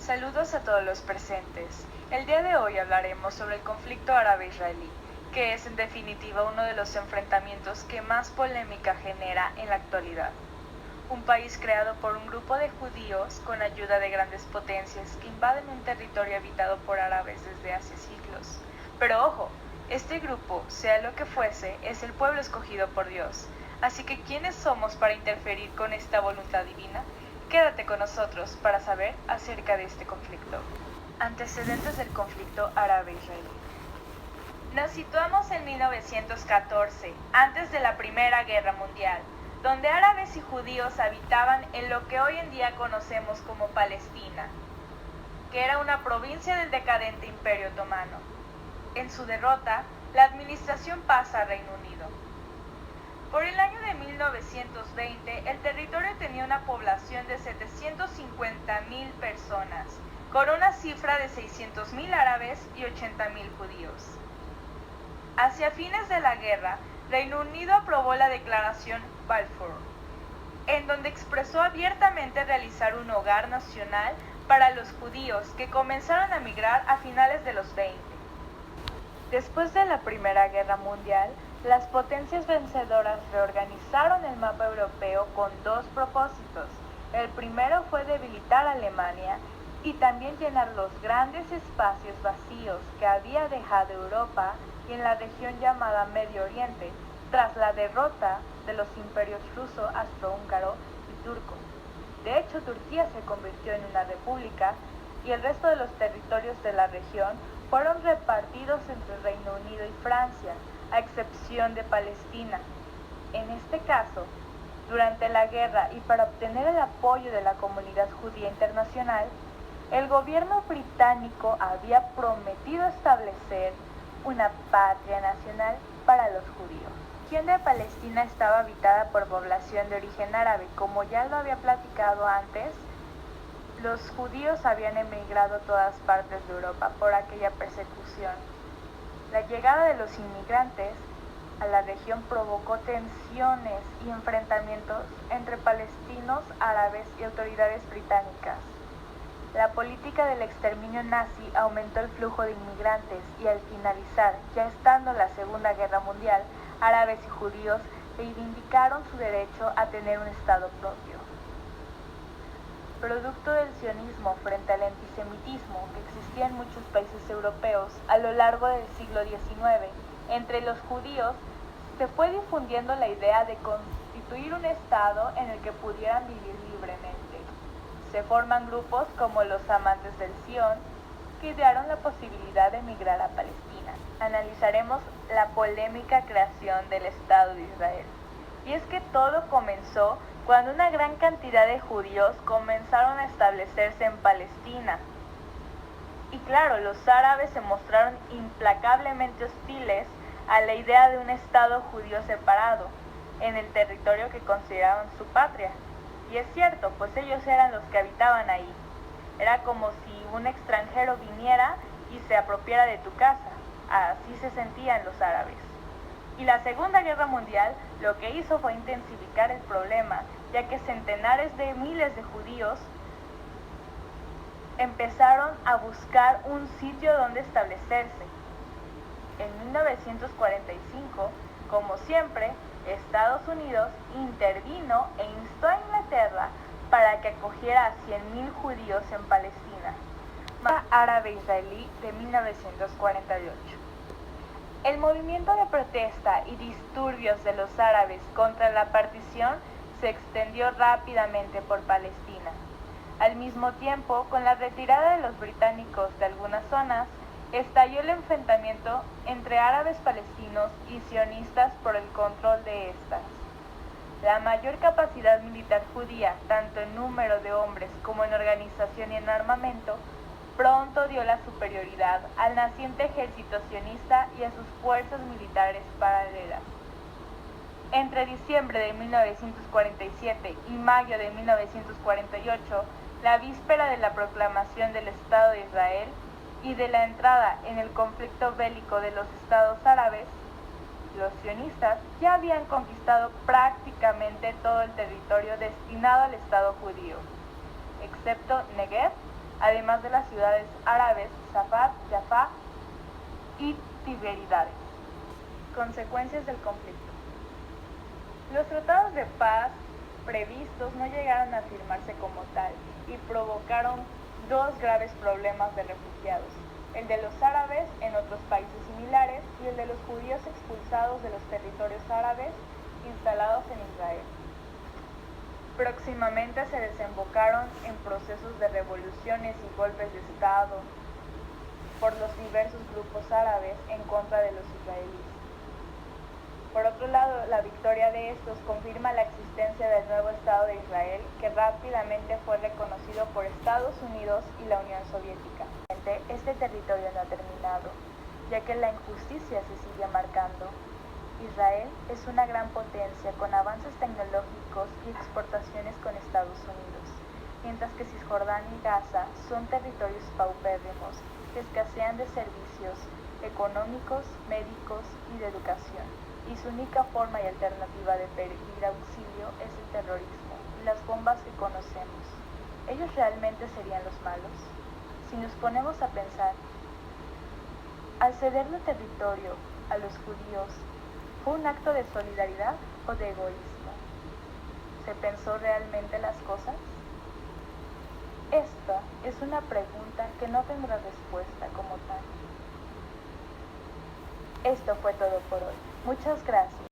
Saludos a todos los presentes. El día de hoy hablaremos sobre el conflicto árabe-israelí, que es en definitiva uno de los enfrentamientos que más polémica genera en la actualidad. Un país creado por un grupo de judíos con ayuda de grandes potencias que invaden un territorio habitado por árabes desde hace siglos. Pero ojo, este grupo, sea lo que fuese, es el pueblo escogido por Dios. Así que ¿quiénes somos para interferir con esta voluntad divina? Quédate con nosotros para saber acerca de este conflicto. Antecedentes del conflicto árabe-israelí. Nos situamos en 1914, antes de la Primera Guerra Mundial, donde árabes y judíos habitaban en lo que hoy en día conocemos como Palestina, que era una provincia del decadente Imperio Otomano. En su derrota, la administración pasa a Reino Unido. Por el año de 1920, el territorio tenía una población de 750.000 personas, con una cifra de 600.000 árabes y 80.000 judíos. Hacia fines de la guerra, Reino Unido aprobó la Declaración Balfour, en donde expresó abiertamente realizar un hogar nacional para los judíos que comenzaron a migrar a finales de los 20. Después de la Primera Guerra Mundial, las potencias vencedoras reorganizaron el mapa europeo con dos propósitos. El primero fue debilitar a Alemania y también llenar los grandes espacios vacíos que había dejado Europa y en la región llamada Medio Oriente tras la derrota de los imperios ruso, austrohúngaro y turco. De hecho, Turquía se convirtió en una república y el resto de los territorios de la región fueron repartidos entre Reino Unido y Francia, a excepción de Palestina. En este caso, durante la guerra y para obtener el apoyo de la comunidad judía internacional, el gobierno británico había prometido establecer una patria nacional para los judíos. La región de Palestina estaba habitada por población de origen árabe, como ya lo había platicado antes. Los judíos habían emigrado a todas partes de Europa por aquella persecución. La llegada de los inmigrantes a la región provocó tensiones y enfrentamientos entre palestinos, árabes y autoridades británicas. La política del exterminio nazi aumentó el flujo de inmigrantes y al finalizar, ya estando la Segunda Guerra Mundial, árabes y judíos reivindicaron su derecho a tener un estado propio. Producto del sionismo frente al antisemitismo que existía en muchos países europeos a lo largo del siglo XIX, entre los judíos se fue difundiendo la idea de constituir un estado en el que pudieran vivir libremente. Se forman grupos como los Amantes del Sion, que idearon la posibilidad de emigrar a Palestina. Analizaremos la polémica creación del Estado de Israel. Y es que todo comenzó cuando una gran cantidad de judíos comenzaron a establecerse en Palestina. Y claro, los árabes se mostraron implacablemente hostiles a la idea de un Estado judío separado en el territorio que consideraban su patria. Y es cierto, pues ellos eran los que habitaban ahí. Era como si un extranjero viniera y se apropiara de tu casa. Así se sentían los árabes. Y la Segunda Guerra Mundial lo que hizo fue intensificar el problema, ya que centenares de miles de judíos empezaron a buscar un sitio donde establecerse. En 1945, como siempre, Estados Unidos intervino e instó a Inglaterra para que acogiera a 100.000 judíos en Palestina. Árabe-israelí de 1948. El movimiento de protesta y disturbios de los árabes contra la partición se extendió rápidamente por Palestina. Al mismo tiempo, con la retirada de los británicos de algunas zonas, estalló el enfrentamiento entre árabes palestinos y sionistas por el control de estas. La mayor capacidad militar judía, tanto en número de hombres como en organización y en armamento, pronto dio la superioridad al naciente ejército sionista y a sus fuerzas militares paralelas. Entre diciembre de 1947 y mayo de 1948, la víspera de la proclamación del Estado de Israel y de la entrada en el conflicto bélico de los estados árabes, los sionistas ya habían conquistado prácticamente todo el territorio destinado al Estado judío, excepto Negev además de las ciudades árabes Safad, Jaffa y Tiberíades. Consecuencias del conflicto. Los tratados de paz previstos no llegaron a firmarse como tal y provocaron dos graves problemas de refugiados, el de los árabes en otros países similares y el de los judíos expulsados de los territorios árabes instalados en Israel. Próximamente se desembocaron en procesos de revoluciones y golpes de Estado por los diversos grupos árabes en contra de los israelíes. Por otro lado, la victoria de estos confirma la existencia del nuevo Estado de Israel, que rápidamente fue reconocido por Estados Unidos y la Unión Soviética. Este territorio no ha terminado, ya que la injusticia se sigue marcando. Israel es una gran potencia con avances tecnológicos y exportaciones con Estados Unidos, mientras que Cisjordania y Gaza son territorios paupérrimos que escasean de servicios económicos, médicos y de educación, y su única forma y alternativa de pedir auxilio es el terrorismo y las bombas que conocemos. ¿Ellos realmente serían los malos? Si nos ponemos a pensar, al cederle territorio a los judíos, ¿fue un acto de solidaridad o de egoísmo? ¿Se pensó realmente las cosas? Esta es una pregunta que no tendrá respuesta como tal. Esto fue todo por hoy. Muchas gracias.